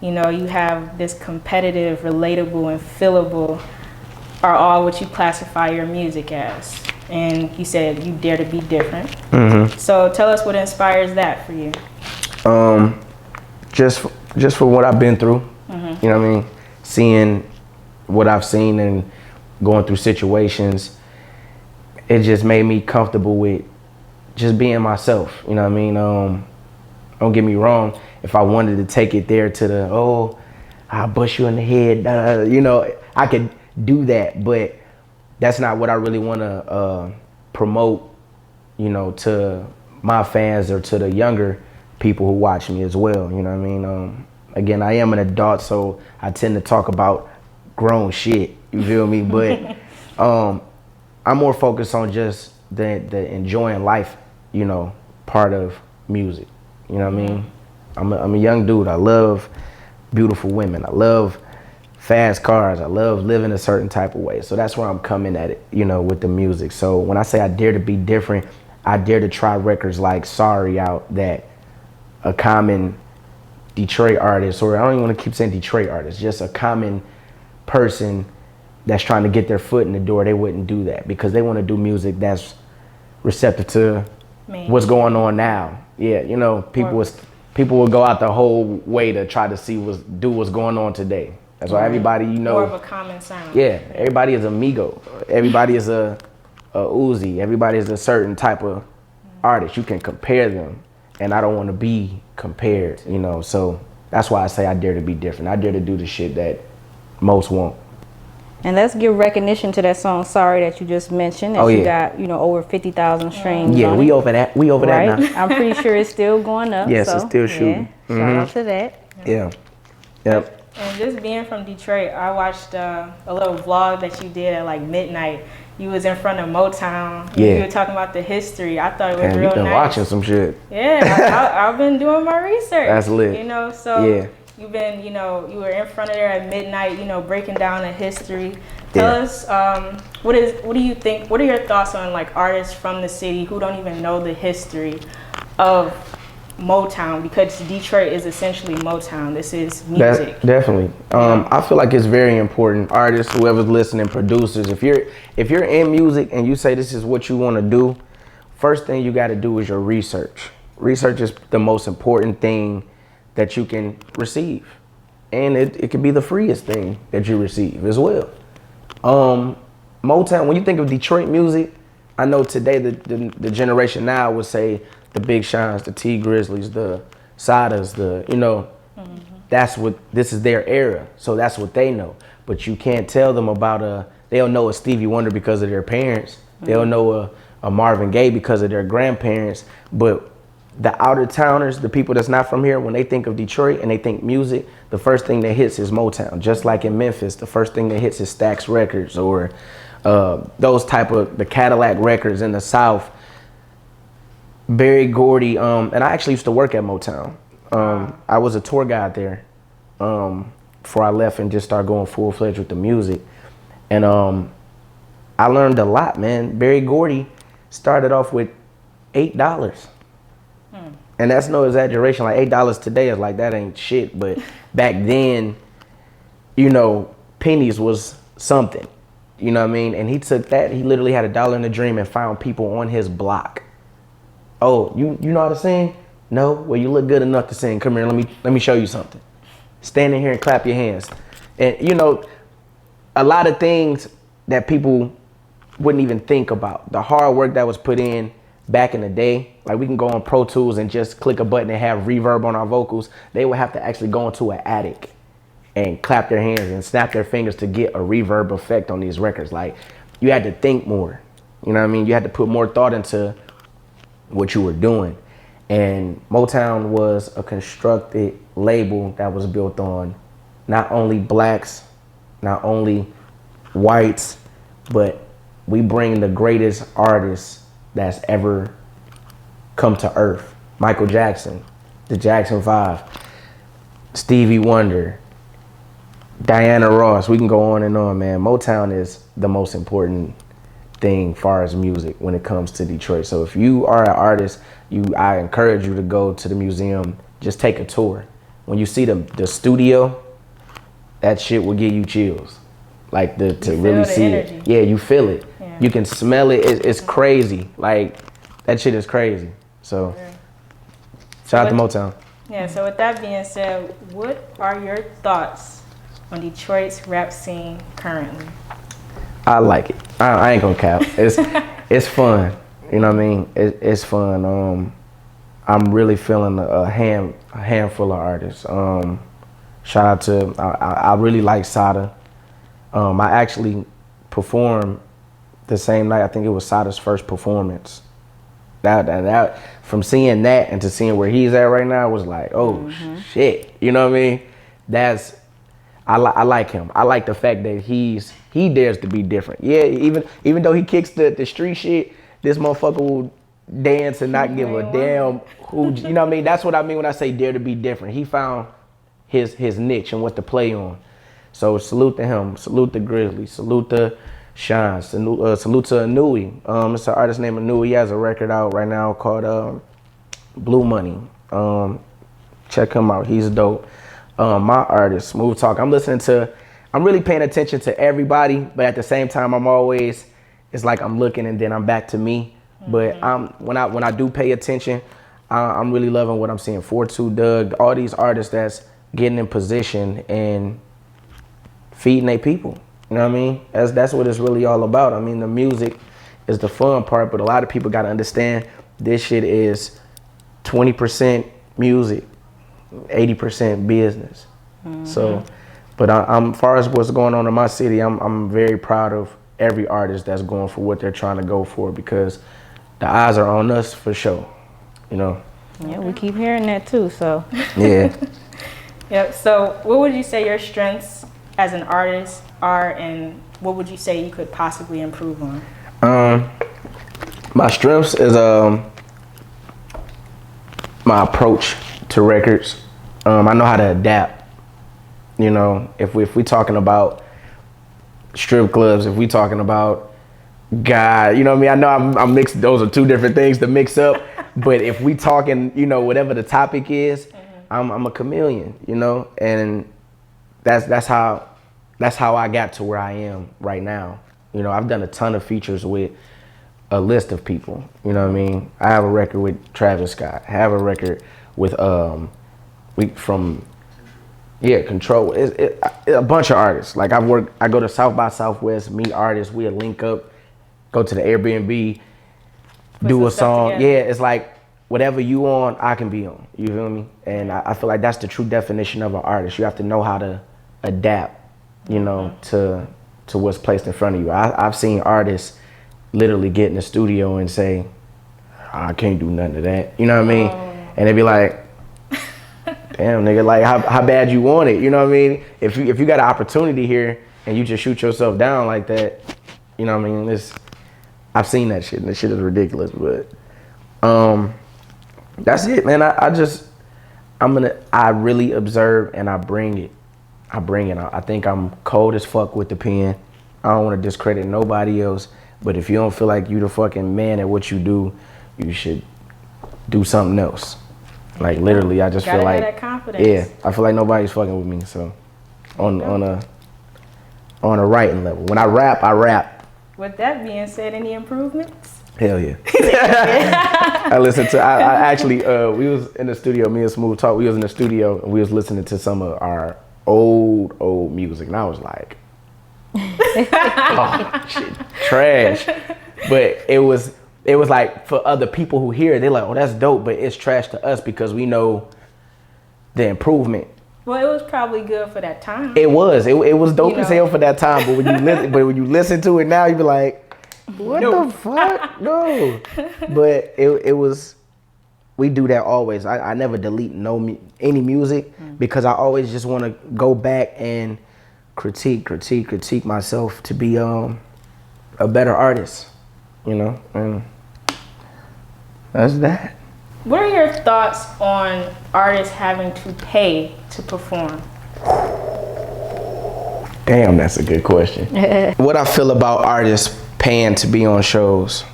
you know, you have this competitive, relatable, and fillable are all what you classify your music as. And you said you dare to be different. So tell us what inspires that for you. Just for what I've been through, you know what I mean? Seeing what I've seen and going through situations, it just made me comfortable with just being myself, you know what I mean? Don't get me wrong, if I wanted to take it there to the, I'll bust you in the head, you know, I could do that, but that's not what I really want to promote, you know, to my fans or to the younger people who watch me as well, you know what I mean? Again, I am an adult, so I tend to talk about grown shit, you feel me? But I'm more focused on just the enjoying life, you know, part of music, you know what I mean? I'm a young dude. I love beautiful women. I love fast cars. I love living a certain type of way. So that's where I'm coming at it, you know, with the music. So when I say I dare to be different, I dare to try records like Sorry out that a common Detroit artist, or I don't even want to keep saying Detroit artist, just a common person that's trying to get their foot in the door, they wouldn't do that because they want to do music that's receptive to what's going on now. Yeah, you know, people will go out the whole way to try to see what's going on today. That's why everybody, you know, more of a common sound. Yeah, everybody is amigo. Everybody is a Uzi. Everybody is a certain type of artist. You can compare them, and I don't want to be compared, you know. So that's why I say I dare to be different. I dare to do the shit that most won't. And let's give recognition to that song "Sorry" that you just mentioned. That you got, you know, over 50,000 streams. Yeah, we over that. We over that now. I'm pretty sure it's still going up. Yes, so, it's still shooting. Yeah, shout out to that. Yeah. Yep. And just being from Detroit, I watched a little vlog that you did at like midnight. You was in front of Motown. Yeah. You were talking about the history. I thought it was real you've been nice. watching some shit. Yeah, I've been doing my research. That's lit. You know, so you've been, you know, you were in front of there at midnight, you know, breaking down the history. Tell us, what do you think, what are your thoughts on like artists from the city who don't even know the history of Motown, because Detroit is essentially Motown. This is music. Definitely. I feel like it's very important. Artists, whoever's listening, producers, if you're in music and you say this is what you want to do, first thing you got to do is your research. Research is the most important thing that you can receive, and it can be the freest thing that you receive as well. Motown, when you think of Detroit music, I know today the generation now would say the Big Shines, the T Grizzlies, the Sadas, you know, this is their era. So that's what they know. But you can't tell them about they'll know a Stevie Wonder because of their parents. They'll know a Marvin Gaye because of their grandparents. But the outer towners, the people that's not from here, when they think of Detroit and they think music, the first thing that hits is Motown. Just like in Memphis, the first thing that hits is Stax Records or those type of the Cadillac Records in the South. Barry Gordy, and I actually used to work at Motown. I was a tour guide there before I left and just started going full-fledged with the music. And I learned a lot, man. Barry Gordy started off with $8. And that's no exaggeration. Like $8 today is like, that ain't shit. But back then, you know, pennies was something. You know what I mean? And he took that, he literally had $1 in a dream and found people on his block. Oh, you know how to sing? No? Well, you look good enough to sing. Come here, let me show you something. Stand in here and clap your hands. And you know, a lot of things that people wouldn't even think about. The hard work that was put in back in the day, like we can go on Pro Tools and just click a button and have reverb on our vocals. They would have to actually go into an attic and clap their hands and snap their fingers to get a reverb effect on these records. Like, you had to think more. You know what I mean? You had to put more thought into what you were doing. And Motown was a constructed label that was built on not only blacks, not only whites, but we bring the greatest artists that's ever come to earth. Michael Jackson, the Jackson 5, Stevie Wonder, Diana Ross. We can go on and on, man. Motown is the most important thing far as music when it comes to Detroit. So if you are an artist, I encourage you to go to the museum, just take a tour. when you see the studio, that shit will give you chills. Like to really see energy. it. Yeah, you feel it. Yeah. You can smell it. It's crazy. Like that shit is crazy. So shout out to Motown. Yeah, so with that being said, what are your thoughts on Detroit's rap scene currently? I like it. I ain't gonna cap. It's fun. You know what I mean? It's fun. I'm really feeling a handful of artists. Shout out to I really like Sada. I actually performed the same night. I think it was Sada's first performance. That from seeing that and to seeing where he's at right now was like, oh shit. You know what I mean? I like him. I like the fact that he dares to be different. Yeah, even though he kicks the street shit, this motherfucker will dance and not give a damn who, you know what I mean? That's what I mean when I say dare to be different. He found his niche and what to play on. So salute to him, salute the Grizzlies, salute the Shine, salute to Anui. It's an artist named Anui. He has a record out right now called Blue Money. Check him out, he's dope. My artist, Smooth Talk. I'm really paying attention to everybody, but at the same time, it's like I'm looking and then I'm back to me. But when I do pay attention, I'm really loving what I'm seeing. 4-2 Doug, all these artists that's getting in position and feeding their people. You know what I mean? That's what it's really all about. I mean, the music is the fun part, but a lot of people got to understand this shit is 20% music, 80% business. So, but I'm far as what's going on in my city, I'm very proud of every artist that's going for what they're trying to go for, because the eyes are on us for sure, you know? Yeah, we keep hearing that too, so. Yeah. Yep, so what would you say your strengths as an artist are, and what would you say you could possibly improve on? My strengths is my approach to records. I know how to adapt. You know, if we talking about strip clubs, if we talking about God, you know what I mean? I know I'm mixed. Those are two different things to mix up. But if we talking, you know, whatever the topic is, I'm a chameleon. You know, and that's how I got to where I am right now. You know, I've done a ton of features with a list of people. You know what I mean? I have a record with Travis Scott. I have a record with Control. A bunch of artists. Like I go to South by Southwest, meet artists, we'll link up, go to the Airbnb, do a song. Yeah, it's like whatever you on, I can be on. You feel me? And I feel like that's the true definition of an artist. You have to know how to adapt, you know, to what's placed in front of you. I've seen artists literally get in the studio and say, I can't do nothing to that. You know what I mean? And they be like, damn, nigga, like how bad you want it? You know what I mean? If you got an opportunity here and you just shoot yourself down like that, you know what I mean? I've seen that shit, and that shit is ridiculous. But that's it, man. I really observe and I bring it. I think I'm cold as fuck with the pen. I don't want to discredit nobody else. But if you don't feel like you the fucking man at what you do, you should do something else. Like literally, I just feel like that confidence. Yeah, I feel like nobody's fucking with me. So on a writing level, when I rap, I rap. With that being said, any improvements? Hell yeah. I actually we was in the studio, me and Smooth Talk. We was in the studio and we was listening to some of our old music, and I was like, oh shit, trash. But it was like for other people who hear it, they're like, oh, that's dope, but it's trash to us because we know the improvement. Well, it was probably good for that time. It was dope as hell for that time, but when you listen to it now, you be like, what the fuck? No. But it was, we do that always. I never delete any music because I always just want to go back and critique myself to be a better artist, you know? And that's that. What are your thoughts on artists having to pay to perform? Damn, that's a good question. What I feel about artists paying to be on shows.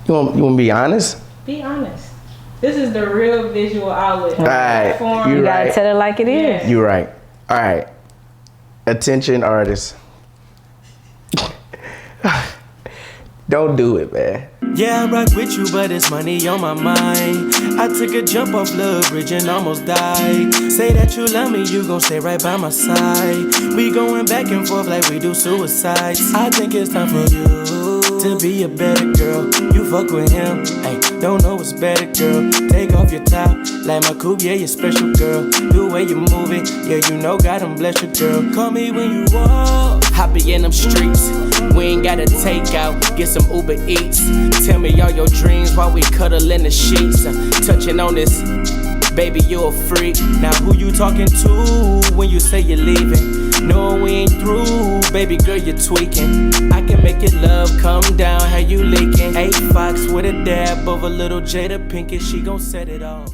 You want to be honest? Be honest. This is the real visual outlet. All right, Platform. You gotta right. tell it like it is. Yeah. You're right. All right. Attention, artists. Don't do it, man. Yeah, I rock with you, but it's money on my mind. I took a jump off Love Bridge and almost died. Say that you love me, you gon' stay right by my side. We going back and forth like we do suicides. I think it's time for you to be a better girl. You fuck with him, ay, don't know what's better, girl. Take off your top, like my coupe, yeah, you're special, girl. The way you move it, yeah, you know God done bless you, girl. Call me when you walk. I be in them streets, we ain't gotta take out, get some Uber Eats. Tell me all your dreams while we cuddle in the sheets. Touching on this, baby, you a freak. Now who you talking to when you say you're leaving? No, we ain't through, baby girl, you're tweaking. I can make your love come down, how you leaking. 8 Fox with a dab of a little Jada Pinkett, she gon' set it off.